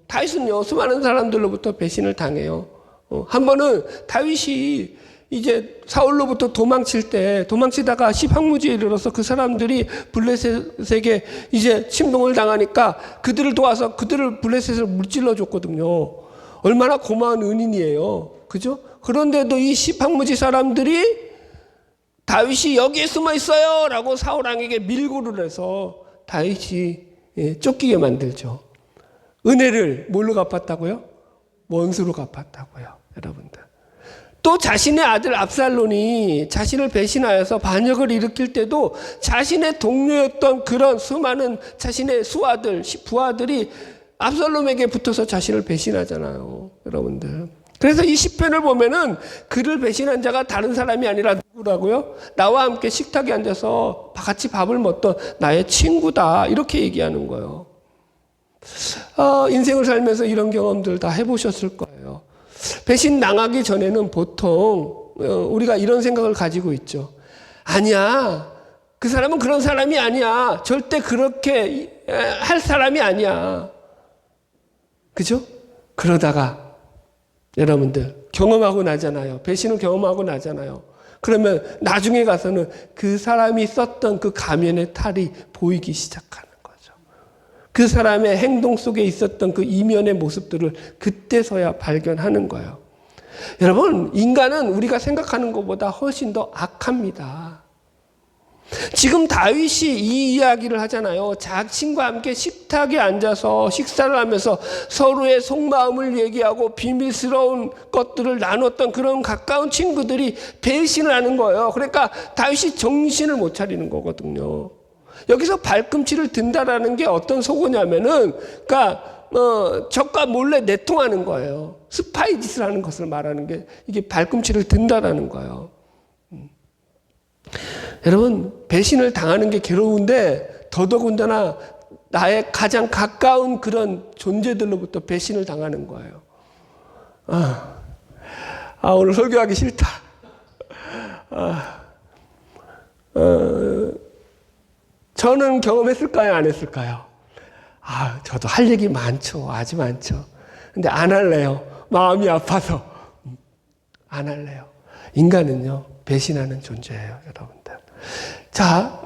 다윗은요, 수많은 사람들로부터 배신을 당해요. 한 번은 다윗이 이제 사울로부터 도망치다가 시황무지에 이르러서 그 사람들이 블레셋에게 이제 침공을 당하니까 그들을 도와서 그들을 블레셋을 물질러 줬거든요. 얼마나 고마운 은인이에요. 그죠? 그런데도 이 시황무지 사람들이 다윗이 여기에 숨어 있어요 라고 사울왕에게 밀고를 해서 다윗이 쫓기게 만들죠. 은혜를 뭘로 갚았다고요? 원수로 갚았다고요. 여러분들. 또 자신의 아들 압살롬이 자신을 배신하여서 반역을 일으킬 때도 자신의 동료였던 그런 수많은 자신의 수아들, 부하들이 압살롬에게 붙어서 자신을 배신하잖아요. 여러분들. 그래서 이 시편을 보면은 그를 배신한 자가 다른 사람이 아니라 누구라고요? 나와 함께 식탁에 앉아서 같이 밥을 먹던 나의 친구다. 이렇게 얘기하는 거예요. 인생을 살면서 이런 경험들 다 해보셨을 거예요. 배신 당하기 전에는 보통 우리가 이런 생각을 가지고 있죠. 아니야. 그 사람은 그런 사람이 아니야. 절대 그렇게 할 사람이 아니야. 그죠? 그러다가 여러분들 경험하고 나잖아요. 배신을 경험하고 나잖아요. 그러면 나중에 가서는 그 사람이 썼던 그 가면의 탈이 보이기 시작하는 거죠. 그 사람의 행동 속에 있었던 그 이면의 모습들을 그때서야 발견하는 거예요. 여러분, 인간은 우리가 생각하는 것보다 훨씬 더 악합니다. 지금 다윗이 이 이야기를 하잖아요. 자신과 함께 식탁에 앉아서 식사를 하면서 서로의 속마음을 얘기하고 비밀스러운 것들을 나눴던 그런 가까운 친구들이 배신을 하는 거예요. 그러니까 다윗이 정신을 못 차리는 거거든요. 여기서 발꿈치를 든다라는 게 어떤 속어냐면은, 그러니까 적과 몰래 내통하는 거예요. 스파이 짓을 하는 것을 말하는 게 이게 발꿈치를 든다라는 거예요. 여러분, 배신을 당하는 게 괴로운데 더더군다나 나의 가장 가까운 그런 존재들로부터 배신을 당하는 거예요. 오늘 설교하기 싫다. 저는 경험했을까요? 안 했을까요? 저도 할 얘기 많죠. 아주 많죠. 근데 안 할래요. 마음이 아파서. 안 할래요. 인간은요, 배신하는 존재예요, 여러분들. 자,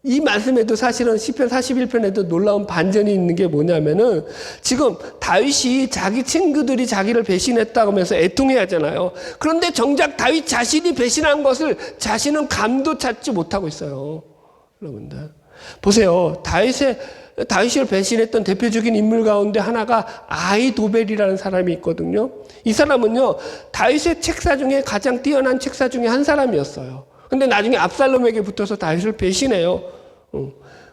이 말씀에도 사실은 시편 41편에도 놀라운 반전이 있는 게 뭐냐면은 지금 다윗이 자기 친구들이 자기를 배신했다고 하면서 애통해 하잖아요. 그런데 정작 다윗 자신이 배신한 것을 자신은 감도 찾지 못하고 있어요. 여러분들. 보세요. 다윗을 배신했던 대표적인 인물 가운데 하나가 아히도벨이라는 사람이 있거든요. 이 사람은요, 다윗의 책사 중에 가장 뛰어난 책사 중에 한 사람이었어요. 근데 나중에 압살롬에게 붙어서 다윗을 배신해요.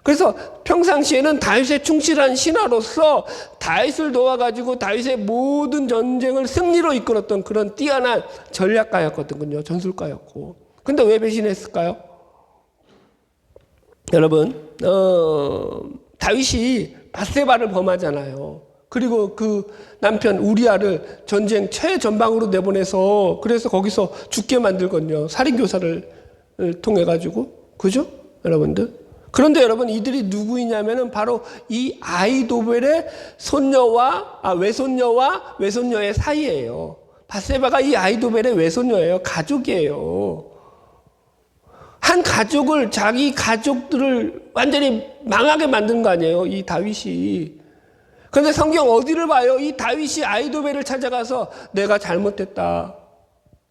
그래서 평상시에는 다윗의 충실한 신하로서 다윗을 도와가지고 다윗의 모든 전쟁을 승리로 이끌었던 그런 뛰어난 전략가였거든요. 전술가였고. 근데 왜 배신했을까요? 여러분, 다윗이 밧세바를 범하잖아요. 그리고 그 남편 우리아를 전쟁 최전방으로 내보내서 그래서 거기서 죽게 만들거든요. 살인교사를 통해 가지고. 그죠? 여러분들. 그런데 여러분, 이들이 누구이냐면은 바로 이 아히도벨의 외손녀와 외손녀의 사이예요. 밧세바가 이 아히도벨의 외손녀예요. 가족이에요. 한 가족을, 자기 가족들을 완전히 망하게 만든 거 아니에요, 이 다윗이. 그런데 성경 어디를 봐요? 이 다윗이 아히도벨을 찾아가서 내가 잘못했다,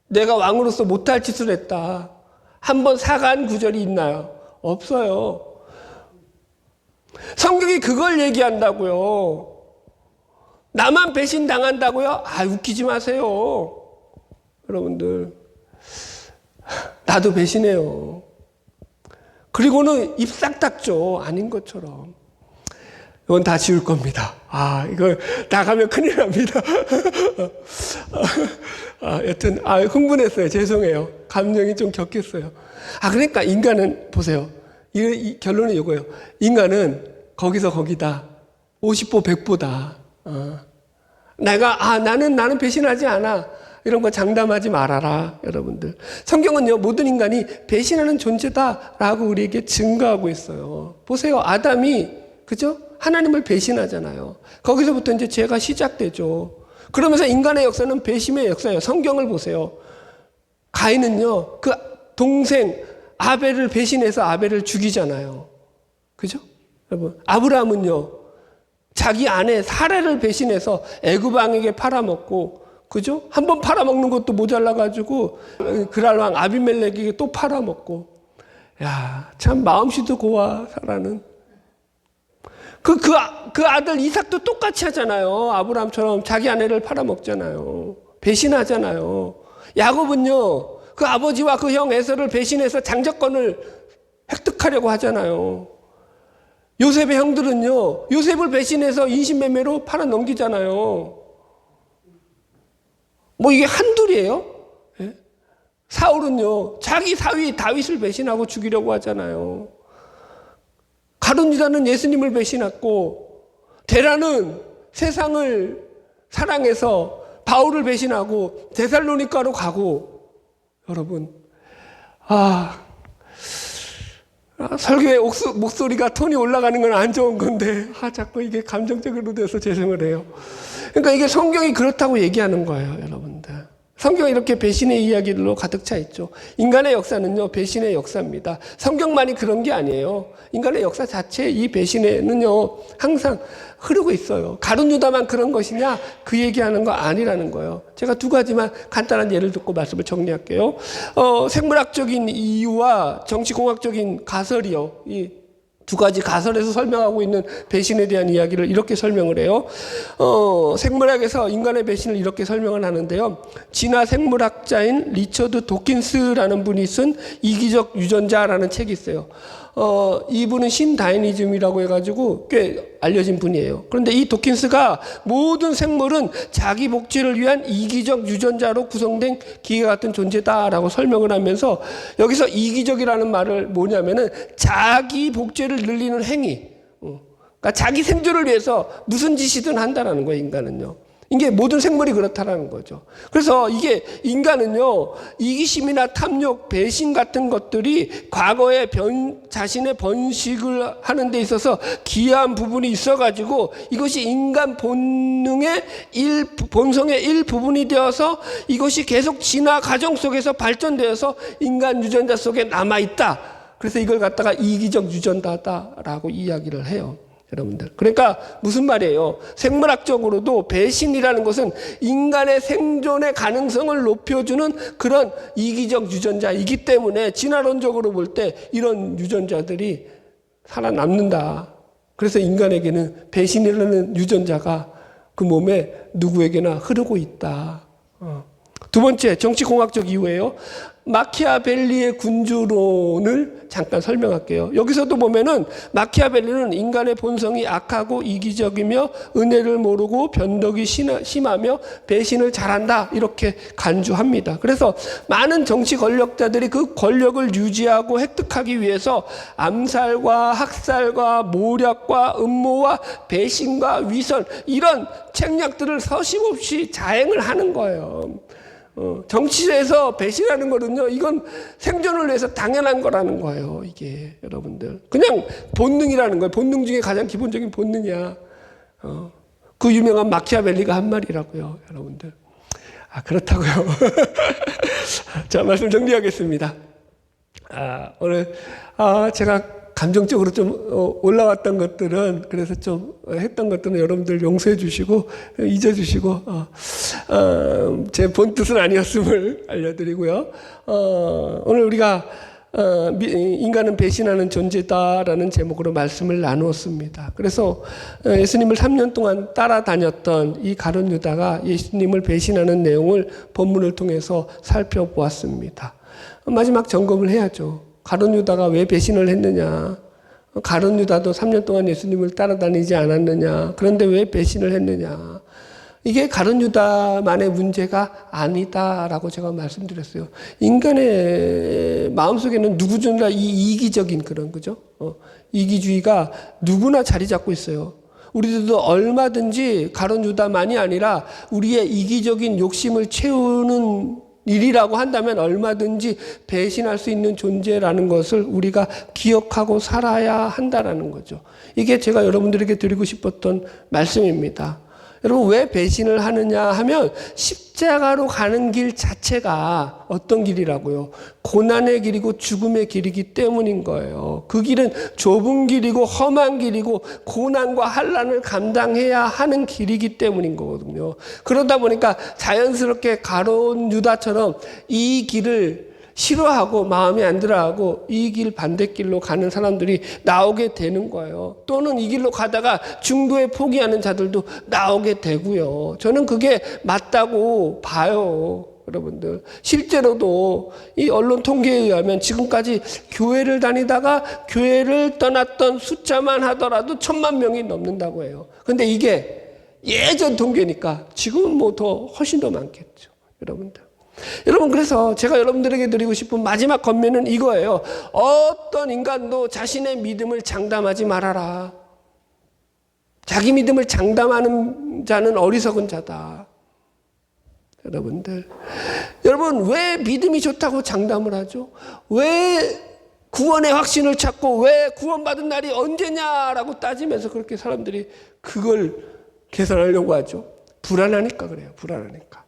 내가 왕으로서 못할 짓을 했다, 한번 사과한 구절이 있나요? 없어요. 성경이 그걸 얘기한다고요. 나만 배신당한다고요? 웃기지 마세요. 여러분들, 나도 배신해요. 그리고는 입 싹 닦죠. 아닌 것처럼. 이건 다 지울 겁니다. 이거 나가면 큰일 납니다. 여튼, 흥분했어요. 죄송해요. 감정이 좀 격했어요. 그러니까 인간은, 보세요. 이 결론은 이거예요. 인간은 거기서 거기다. 50보 100보다. 나는 배신하지 않아. 이런 거 장담하지 말아라, 여러분들. 성경은요, 모든 인간이 배신하는 존재다라고 우리에게 증거하고 있어요. 보세요. 아담이, 그죠? 하나님을 배신하잖아요. 거기서부터 이제 죄가 시작되죠. 그러면서 인간의 역사는 배신의 역사예요. 성경을 보세요. 가인은요, 그 동생 아벨을 배신해서 아벨을 죽이잖아요. 그죠? 여러분, 아브라함은요, 자기 아내 사레를 배신해서 애굽 왕에게 팔아먹고, 그죠? 한번 팔아먹는 것도 모자라가지고 그랄 왕 아비멜렉에게 또 팔아먹고. 참 마음씨도 고와, 사라는. 그 아들 이삭도 똑같이 하잖아요. 아브라함처럼 자기 아내를 팔아먹잖아요. 배신하잖아요. 야곱은요, 그 아버지와 그 형 에서를 배신해서 장자권을 획득하려고 하잖아요. 요셉의 형들은요, 요셉을 배신해서 인신매매로 팔아넘기잖아요. 이게 한둘이에요? 예? 사울은요, 자기 사위 다윗을 배신하고 죽이려고 하잖아요. 가룟 유다는 예수님을 배신했고, 데라는 세상을 사랑해서 바울을 배신하고 데살로니가로 가고. 여러분, 설교의 목소리가 톤이 올라가는 건 안 좋은 건데, 자꾸 이게 감정적으로 돼서 죄송을 해요. 그러니까 이게 성경이 그렇다고 얘기하는 거예요, 여러분들. 성경이 이렇게 배신의 이야기들로 가득 차 있죠. 인간의 역사는요, 배신의 역사입니다. 성경만이 그런 게 아니에요. 인간의 역사 자체, 이 배신에는요, 항상 흐르고 있어요. 가룟 유다만 그런 것이냐? 그 얘기하는 거 아니라는 거예요. 제가 두 가지만 간단한 예를 듣고 말씀을 정리할게요. 생물학적인 이유와 정치공학적인 가설이요. 이 두 가지 가설에서 설명하고 있는 배신에 대한 이야기를 이렇게 설명을 해요. 생물학에서 인간의 배신을 이렇게 설명을 하는데요. 진화 생물학자인 리처드 도킨스라는 분이 쓴 이기적 유전자라는 책이 있어요. 이분은 신다이니즘이라고 해가지고 꽤 알려진 분이에요. 그런데 이 도킨스가 모든 생물은 자기 복제를 위한 이기적 유전자로 구성된 기계 같은 존재다라고 설명을 하면서 여기서 이기적이라는 말을 뭐냐면은 자기 복제를 늘리는 행위. 그러니까 자기 생존을 위해서 무슨 짓이든 한다라는 거예요, 인간은요. 이게 모든 생물이 그렇다라는 거죠. 그래서 이게 인간은요, 이기심이나 탐욕, 배신 같은 것들이 과거에 자신의 번식을 하는 데 있어서 기여한 부분이 있어가지고 이것이 인간 본성의 일부분이 되어서 이것이 계속 진화 과정 속에서 발전되어서 인간 유전자 속에 남아있다. 그래서 이걸 갖다가 이기적 유전자다라고 이야기를 해요. 여러분들. 그러니까 무슨 말이에요? 생물학적으로도 배신이라는 것은 인간의 생존의 가능성을 높여주는 그런 이기적 유전자이기 때문에 진화론적으로 볼 때 이런 유전자들이 살아남는다. 그래서 인간에게는 배신이라는 유전자가 그 몸에 누구에게나 흐르고 있다. 두 번째, 정치공학적 이유예요. 마키아벨리의 군주론을 잠깐 설명할게요. 여기서도 보면은 마키아벨리는 인간의 본성이 악하고 이기적이며 은혜를 모르고 변덕이 심하며 배신을 잘한다 이렇게 간주합니다. 그래서 많은 정치 권력자들이 그 권력을 유지하고 획득하기 위해서 암살과 학살과 모략과 음모와 배신과 위선 이런 책략들을 서슴없이 자행을 하는 거예요. 정치에서 배신하는 거는요, 이건 생존을 위해서 당연한 거라는 거예요, 이게, 여러분들. 그냥 본능이라는 거예요. 본능 중에 가장 기본적인 본능이야. 그 유명한 마키아벨리가 한 말이라고요, 여러분들. 그렇다고요. 자, 말씀 정리하겠습니다. 오늘, 제가 감정적으로 좀 올라왔던 것들은 그래서 좀 했던 것들은 여러분들 용서해 주시고 잊어주시고 제 본 뜻은 아니었음을 알려드리고요. 오늘 우리가 인간은 배신하는 존재다라는 제목으로 말씀을 나누었습니다. 그래서 예수님을 3년 동안 따라다녔던 이 가룟 유다가 예수님을 배신하는 내용을 본문을 통해서 살펴보았습니다. 마지막 점검을 해야죠. 가룟 유다가 왜 배신을 했느냐? 가룟 유다도 3년 동안 예수님을 따라다니지 않았느냐? 그런데 왜 배신을 했느냐? 이게 가룟 유다만의 문제가 아니다라고 제가 말씀드렸어요. 인간의 마음속에는 누구나 이 이기적인 그런 거죠. 이기주의가 누구나 자리 잡고 있어요. 우리들도 얼마든지 가룟 유다만이 아니라 우리의 이기적인 욕심을 채우는 일이라고 한다면 얼마든지 배신할 수 있는 존재라는 것을 우리가 기억하고 살아야 한다라는 거죠. 이게 제가 여러분들에게 드리고 싶었던 말씀입니다. 여러분 왜 배신을 하느냐 하면 십자가로 가는 길 자체가 어떤 길이라고요? 고난의 길이고 죽음의 길이기 때문인 거예요. 그 길은 좁은 길이고 험한 길이고 고난과 환난을 감당해야 하는 길이기 때문인 거거든요. 그러다 보니까 자연스럽게 가룟 유다처럼 이 길을 싫어하고 마음에 안 들어하고 이 길 반대길로 가는 사람들이 나오게 되는 거예요. 또는 이 길로 가다가 중도에 포기하는 자들도 나오게 되고요. 저는 그게 맞다고 봐요. 여러분들 실제로도 이 언론 통계에 의하면 지금까지 교회를 다니다가 교회를 떠났던 숫자만 하더라도 1,000만 명이 넘는다고 해요. 근데 이게 예전 통계니까 지금은 뭐 더 훨씬 더 많겠죠. 여러분들. 여러분 그래서 제가 여러분들에게 드리고 싶은 마지막 권면은 이거예요. 어떤 인간도 자신의 믿음을 장담하지 말아라. 자기 믿음을 장담하는 자는 어리석은 자다. 여러분들, 여러분 왜 믿음이 좋다고 장담을 하죠? 왜 구원의 확신을 찾고 왜 구원받은 날이 언제냐라고 따지면서 그렇게 사람들이 그걸 계산하려고 하죠? 불안하니까 그래요. 불안하니까.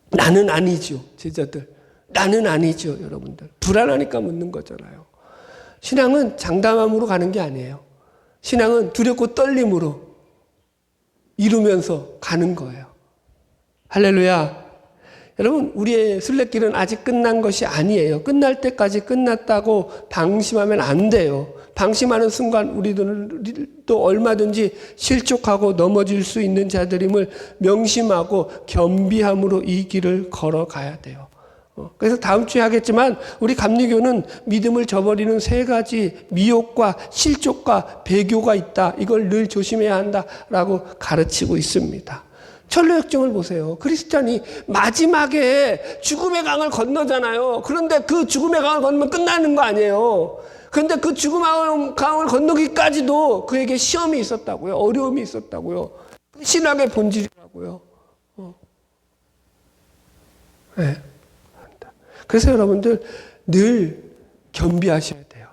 나는 아니죠, 제자들. 나는 아니죠, 여러분들. 불안하니까 묻는 거잖아요. 신앙은 장담함으로 가는 게 아니에요. 신앙은 두렵고 떨림으로 이루면서 가는 거예요. 할렐루야. 여러분, 우리의 순례길은 아직 끝난 것이 아니에요. 끝날 때까지 끝났다고 방심하면 안 돼요. 방심하는 순간 우리들도 얼마든지 실족하고 넘어질 수 있는 자들임을 명심하고 겸비함으로 이 길을 걸어가야 돼요. 그래서 다음 주에 하겠지만 우리 감리교는 믿음을 저버리는 세 가지 미혹과 실족과 배교가 있다. 이걸 늘 조심해야 한다라고 가르치고 있습니다. 철로역정을 보세요. 크리스찬이 마지막에 죽음의 강을 건너잖아요. 그런데 그 죽음의 강을 건너면 끝나는 거 아니에요. 그런데 그 죽음의 강을 건너기까지도 그에게 시험이 있었다고요. 어려움이 있었다고요. 신학의 본질이라고요. 네. 그래서 여러분들 늘 겸비하셔야 돼요.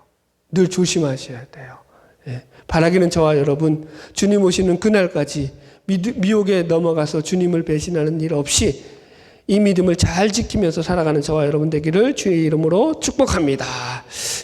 늘 조심하셔야 돼요. 예. 바라기는 저와 여러분 주님 오시는 그날까지 미혹에 넘어가서 주님을 배신하는 일 없이 이 믿음을 잘 지키면서 살아가는 저와 여러분 되기를 주의 이름으로 축복합니다.